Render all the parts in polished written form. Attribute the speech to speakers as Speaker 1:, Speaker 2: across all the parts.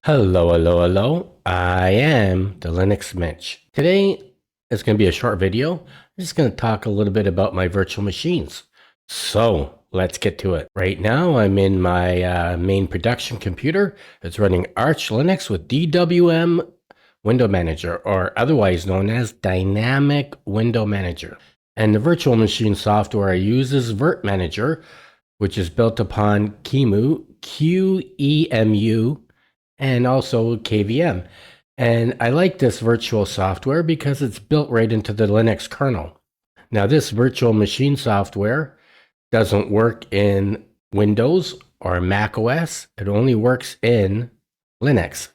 Speaker 1: Hello. I am the Linux Mench. Today is going to be a short video. I'm just going to talk a little bit about my virtual machines. So let's get to it. Right now, I'm in my main production computer. It's running Arch Linux with DWM Window Manager, or otherwise known as Dynamic Window Manager. And the virtual machine software I use is Virt Manager, which is built upon QEMU, and also KVM. And I like this virtual software because it's built right into the Linux kernel. Now, this virtual machine software doesn't work in Windows or Mac OS. It only works in Linux.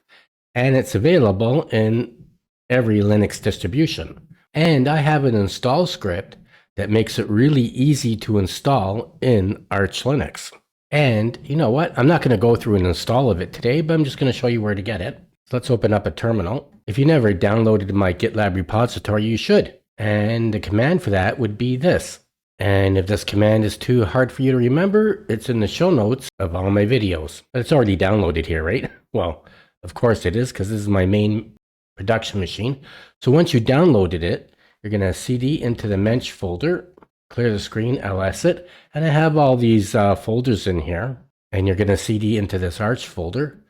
Speaker 1: And it's available in every Linux distribution. And I have an install script that makes it really easy to install in Arch Linux. And you know what? I'm not going to go through an install of it today, but I'm just going to show you where to get it. So let's open up a terminal. If you never downloaded my GitLab repository, you should. And the command for that would be this. And if this command is too hard for you to remember, it's in the show notes of all my videos. But it's already downloaded here, right? Well, of course it is, because this is my main production machine. So once you downloaded it, you're going to cd into the Mench folder, clear the screen, ls it, and I have all these folders in here, and you're going to cd into this Arch folder.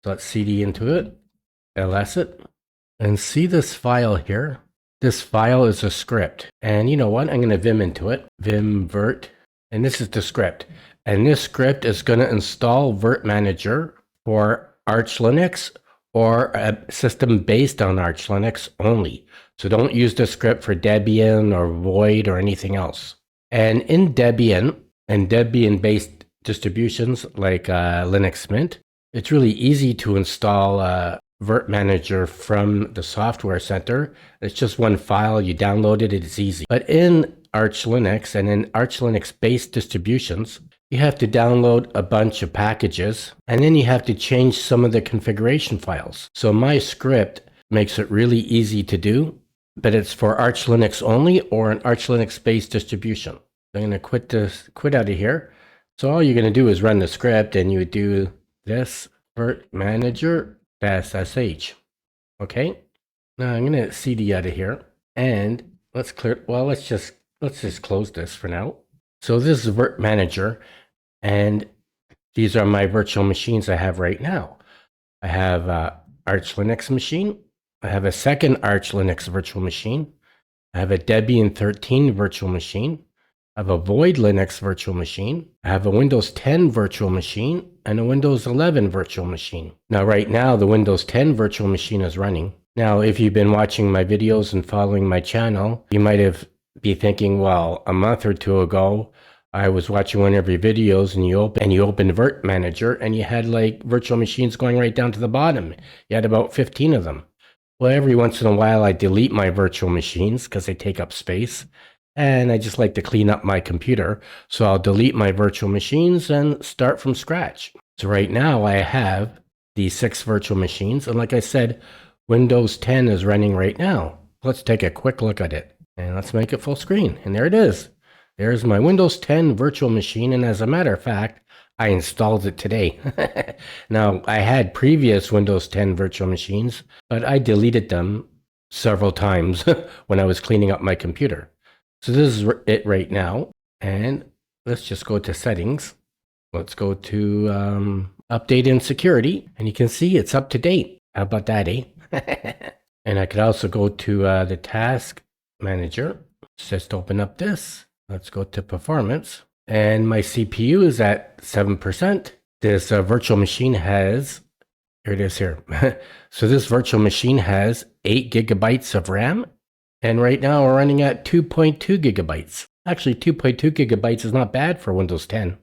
Speaker 1: So let's cd into it, ls it, and see this file here. This file is a script, and you know what? I'm going to vim into it, vim virt, and this is the script. And this script is going to install Virt Manager for Arch Linux or a system based on Arch Linux only. So don't use the script for Debian or Void or anything else. And in Debian and Debian-based distributions like Linux Mint, it's really easy to install Virt Manager from the Software Center. It's just one file, you download it, it's easy. But in Arch Linux and in Arch Linux-based distributions, you have to download a bunch of packages, and then you have to change some of the configuration files. So my script makes it really easy to do, but it's for Arch Linux only or an Arch Linux-based distribution. I'm going to quit out of here. So all you're going to do is run the script, and you would do this Virt Manager -sh. Okay. Now I'm going to cd out of here, and let's just close this for now. So this is Virt Manager, and these are my virtual machines I have right now. I have Arch Linux machine. I have a second Arch Linux virtual machine. I have a Debian 13 virtual machine. I have a Void Linux virtual machine. I have a Windows 10 virtual machine and a Windows 11 virtual machine. Now, right now, the Windows 10 virtual machine is running. Now, if you've been watching my videos and following my channel, you might be thinking, well, a month or two ago, I was watching one of your videos and you opened Virt Manager and you had like virtual machines going right down to the bottom. You had about 15 of them. Well, every once in a while I delete my virtual machines because they take up space, and I just like to clean up my computer. So I'll delete my virtual machines and start from scratch. So right now I have these 6 virtual machines, and like I said, Windows 10 is running right now. Let's take a quick look at it. And let's make it full screen. And there it is. There's my Windows 10 virtual machine. And as a matter of fact, I installed it today. Now, I had previous Windows 10 virtual machines, but I deleted them several times when I was cleaning up my computer. So this is it right now. And let's just go to settings. Let's go to update and security. And you can see it's up to date. How about that, eh? And I could also go to the task manager. Just open up this. Let's go to performance. And my CPU is at 7%. This virtual machine has, here it is here. So this virtual machine has 8 gigabytes of RAM. And right now we're running at 2.2 gigabytes. Actually, 2.2 gigabytes is not bad for Windows 10.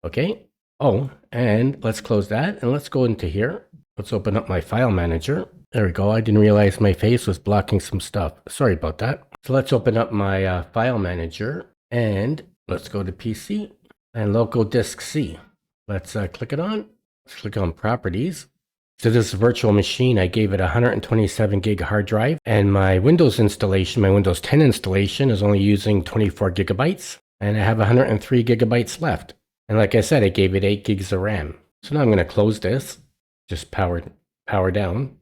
Speaker 1: Okay. Oh, and let's close that and let's go into here. Let's open up my file manager. There we go. I didn't realize my face was blocking some stuff. Sorry about that. So let's open up my file manager, and let's go to PC and local disk C. Let's click it on. Let's click on properties. So this virtual machine, I gave it a 127 gig hard drive, and my Windows installation, my Windows 10 installation is only using 24 gigabytes, and I have 103 gigabytes left. And like I said, I gave it 8 gigs of RAM. So now I'm going to close this. just power down.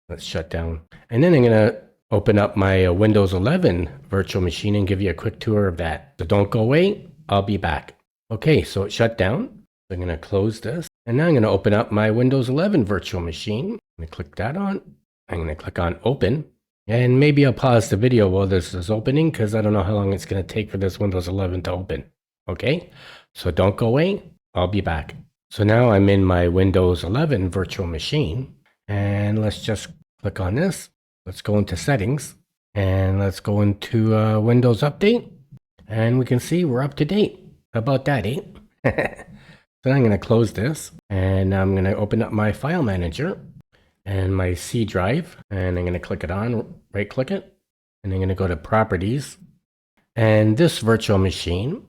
Speaker 1: Let's shut down. And then I'm going to open up my Windows 11 virtual machine and give you a quick tour of that. So don't go away. I'll be back. Okay, so it shut down. I'm going to close this. And now I'm going to open up my Windows 11 virtual machine. I'm going to click that on. I'm going to click on open. And maybe I'll pause the video while this is opening because I don't know how long it's going to take for this Windows 11 to open. Okay, so don't go away. I'll be back. So now I'm in my Windows 11 virtual machine. And let's just click on this. Let's go into settings and let's go into Windows Update. And we can see we're up to date. How about that, eh? So I'm going to close this and I'm going to open up my file manager and my C drive. And I'm going to click it on, right click it. And I'm going to go to properties. And this virtual machine,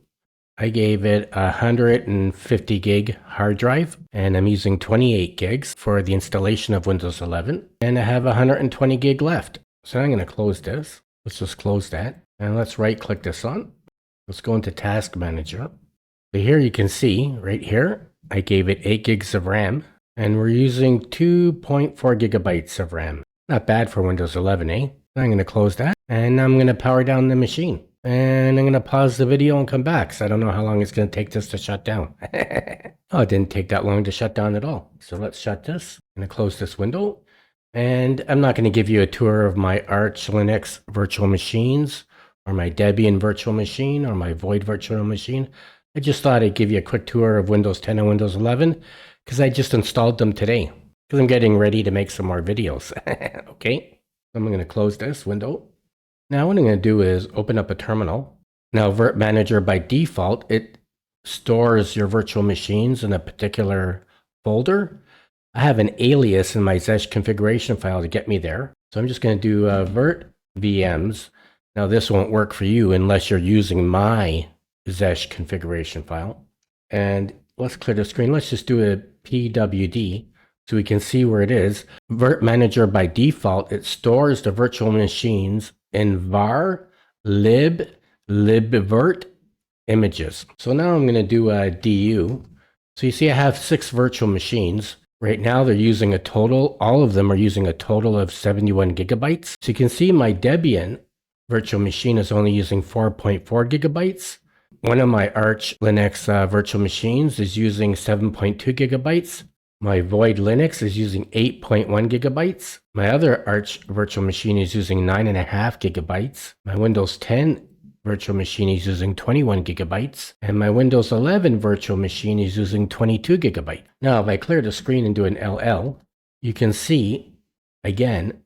Speaker 1: I gave it a 150 gig hard drive, and I'm using 28 gigs for the installation of Windows 11, and I have 120 gig left. So I'm going to close this. Let's just close that, and let's right click this on. Let's go into Task Manager. So here you can see, right here, I gave it 8 gigs of RAM, and we're using 2.4 gigabytes of RAM. Not bad for Windows 11, eh? I'm going to close that, and I'm going to power down the machine. And I'm going to pause the video and come back, because I don't know how long it's going to take this to shut down. Oh, it didn't take that long to shut down at all. So let's shut this. I'm going to close this window. And I'm not going to give you a tour of my archlinux virtual machines, or my Debian virtual machine, or my Void virtual machine. I just thought I'd give you a quick tour of Windows 10 and Windows 11, because I just installed them today, because I'm getting ready to make some more videos. Okay, so I'm going to close this window. Now what I'm going to do is open up a terminal. Now Virt Manager by default, it stores your virtual machines in a particular folder. I have an alias in my Zesh configuration file to get me there. So I'm just going to do Virt VMs. Now this won't work for you unless you're using my Zesh configuration file. And let's clear the screen. Let's just do a PWD so we can see where it is. Virt Manager by default, it stores the virtual machines in var libvirt images. So now I'm going to do a du. So you see I have 6 virtual machines. Right now they're using a total, all of them are using a total of 71 gigabytes. So you can see my Debian virtual machine is only using 4.4 gigabytes. One of my Arch Linux virtual machines is using 7.2 gigabytes. My Void Linux is using 8.1 gigabytes. My other Arch virtual machine is using 9.5 gigabytes. My Windows 10 virtual machine is using 21 gigabytes. And my Windows 11 virtual machine is using 22 gigabytes. Now, if I clear the screen and do an LL, you can see, again,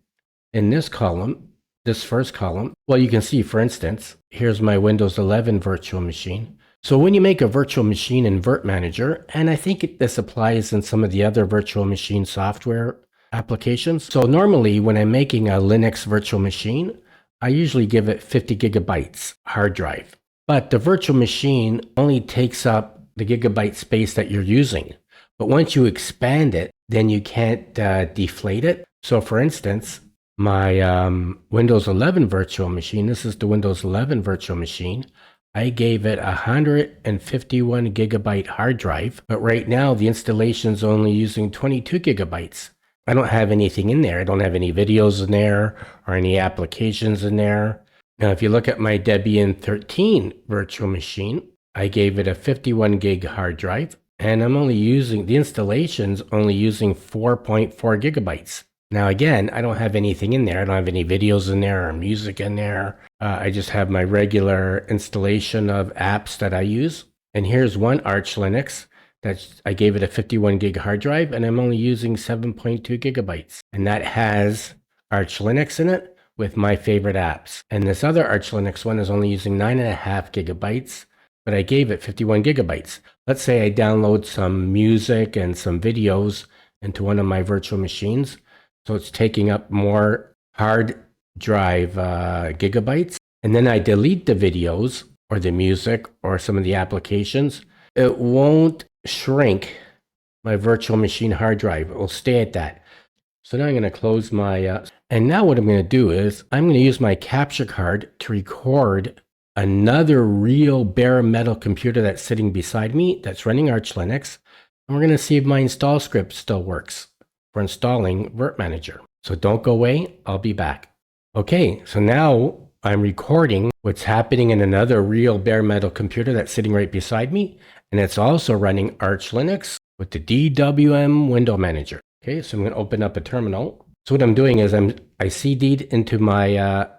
Speaker 1: in this column, this first column, well, you can see, for instance, here's my Windows 11 virtual machine. So when you make a virtual machine in Virt Manager, and I think this applies in some of the other virtual machine software applications. So normally when I'm making a Linux virtual machine, I usually give it 50 gigabytes hard drive. But the virtual machine only takes up the gigabyte space that you're using. But once you expand it, then you can't deflate it. So for instance, my Windows 11 virtual machine, this is the Windows 11 virtual machine, I gave it a 151 gigabyte hard drive, but right now the installation is only using 22 gigabytes. I don't have anything in there. I don't have any videos in there or any applications in there. Now, if you look at my Debian 13 virtual machine, I gave it a 51 gig hard drive, and I'm only using, the installation's only using 4.4 gigabytes. Now, again, I don't have anything in there. I don't have any videos in there or music in there. I just have my regular installation of apps that I use. And here's one Arch Linux that I gave it a 51 gig hard drive, and I'm only using 7.2 gigabytes. And that has Arch Linux in it with my favorite apps. And this other Arch Linux one is only using 9.5 gigabytes, but I gave it 51 gigabytes. Let's say I download some music and some videos into one of my virtual machines. So it's taking up more hard drive gigabytes. And then I delete the videos or the music or some of the applications. It won't shrink my virtual machine hard drive. It will stay at that. So now I'm going to close my, and now what I'm going to do is I'm going to use my capture card to record another real bare metal computer that's sitting beside me that's running Arch Linux. And we're going to see if my install script still works. for installing Virt Manager. So don't go away, I'll be back. Okay, so now I'm recording what's happening in another real bare metal computer that's sitting right beside me, and it's also running Arch Linux with the DWM window manager. Okay, so I'm going to open up a terminal. So what I'm doing is I CD'd into my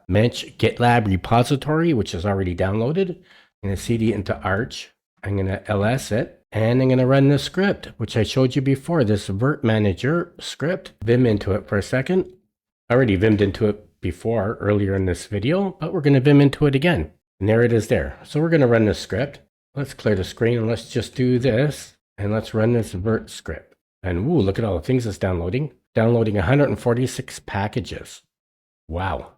Speaker 1: Mench GitLab repository, which is already downloaded. I'm going to CD into Arch. I'm going to ls it, and I'm going to run this script, which I showed you before, this Virt Manager script. Vim into it for a second. I already vimmed into it before earlier in this video, but we're going to vim into it again. And there it is there. So we're going to run this script. Let's clear the screen and let's just do this. And let's run this Virt script. And woo, look at all the things it's downloading. Downloading 146 packages. Wow.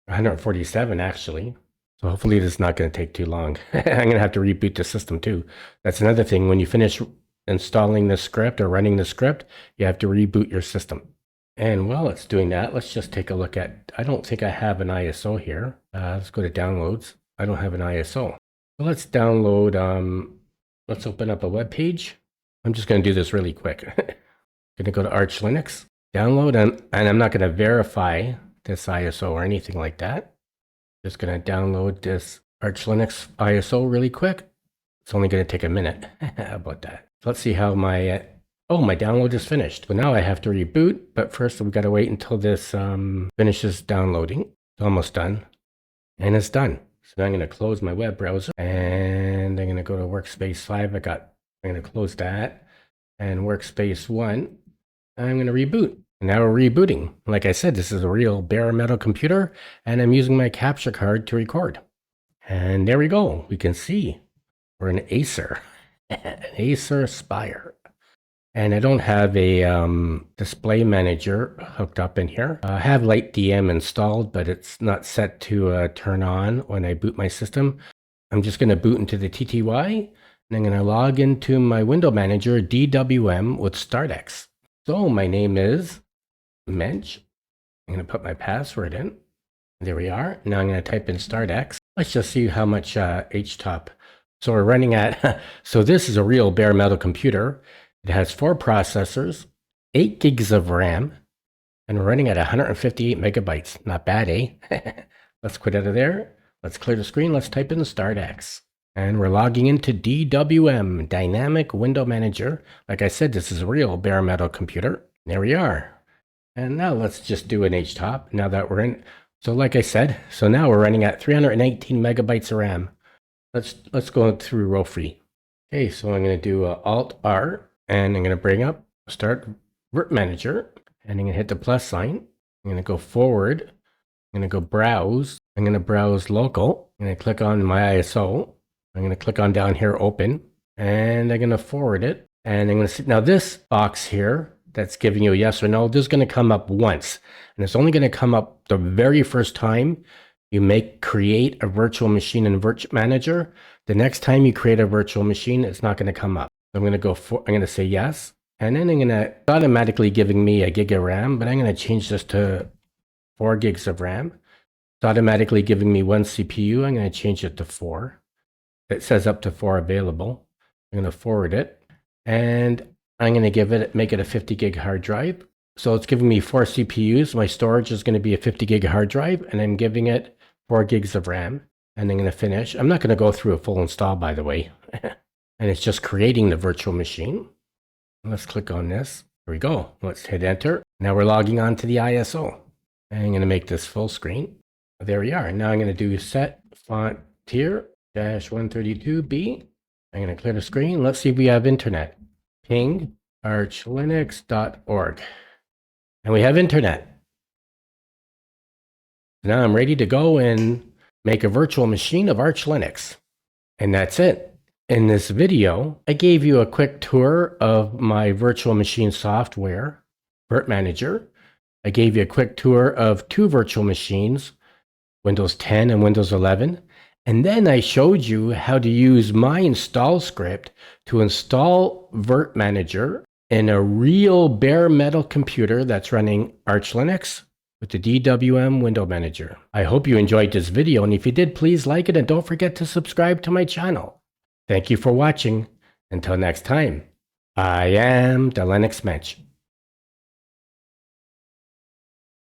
Speaker 1: 147 actually. So hopefully this is not going to take too long. I'm going to have to reboot the system too. That's another thing. When you finish installing the script or running the script, you have to reboot your system. And while it's doing that, let's just take a look at, I don't think I have an ISO here. Let's go to downloads. I don't have an ISO. So let's download, let's open up a web page. I'm just going to do this really quick. Going to go to Arch Linux, download, and I'm not going to verify this ISO or anything like that. Just going to download this Arch Linux ISO really quick. It's only going to take a minute. How about that? So let's see how my, my download is finished. So now I have to reboot, but first we've got to wait until this finishes downloading. It's almost done. And it's done. So now I'm going to close my web browser and I'm going to go to workspace 5. I'm going to close that, and workspace 1. I'm going to reboot. Now we're rebooting. Like I said, this is a real bare metal computer, and I'm using my capture card to record. And there we go. We can see we're an Acer, an Acer Spire. And I don't have a display manager hooked up in here. I have LightDM installed, but it's not set to turn on when I boot my system. I'm just going to boot into the TTY, and I'm going to log into my window manager DWM with StartX. So my name is Mench. I'm going to put my password in. There we are. Now I'm going to type in StartX. Let's just see how much HTOP. So we're running at, so this is a real bare metal computer. It has 4 processors, 8 gigs of RAM, and we're running at 158 megabytes. Not bad, eh? Let's quit out of there. Let's clear the screen. Let's type in StartX. And we're logging into DWM, Dynamic Window Manager. Like I said, this is a real bare metal computer. There we are. And now let's just do an HTOP now that we're in. So like I said, so now we're running at 319 megabytes of RAM. Let's go through row free. Okay, so I'm going to do Alt-R, and I'm going to bring up Start Virt Manager, and I'm going to hit the plus sign. I'm going to go forward. I'm going to go Browse. I'm going to browse local. I'm going to click on my ISO. I'm going to click on down here, Open, and I'm going to forward it. And I'm going to see, now this box here that's giving you a yes or no, this is going to come up once. And it's only going to come up the very first time you create a virtual machine in Virt Manager. The next time you create a virtual machine, it's not going to come up. So I'm going to go for, I'm going to say yes. And then I'm going to, it's automatically giving me a gig of RAM, but I'm going to change this to 4 gigs of RAM. It's automatically giving me 1 CPU. I'm going to change it to 4. It says up to 4 available. I'm going to forward it, and I'm going to make it a 50 gig hard drive. So it's giving me 4 CPUs. My storage is going to be a 50 gig hard drive, and I'm giving it 4 gigs of RAM. And I'm going to finish. I'm not going to go through a full install, by the way. And it's just creating the virtual machine. Let's click on this. Here we go. Let's hit enter. Now we're logging on to the ISO. And I'm going to make this full screen. There we are. Now I'm going to do set font tier -132B. I'm going to clear the screen. Let's see if we have internet. Ping archlinux.org. And we have internet. Now I'm ready to go and make a virtual machine of Arch Linux. And that's it. In this video, I gave you a quick tour of my virtual machine software, Virt Manager. I gave you a quick tour of 2 virtual machines, Windows 10 and Windows 11. And then I showed you how to use my install script to install Virt Manager in a real bare metal computer that's running Arch Linux with the DWM window manager. I hope you enjoyed this video, and if you did, please like it and don't forget to subscribe to my channel. Thank you for watching. Until next time, I am the Linux Mench.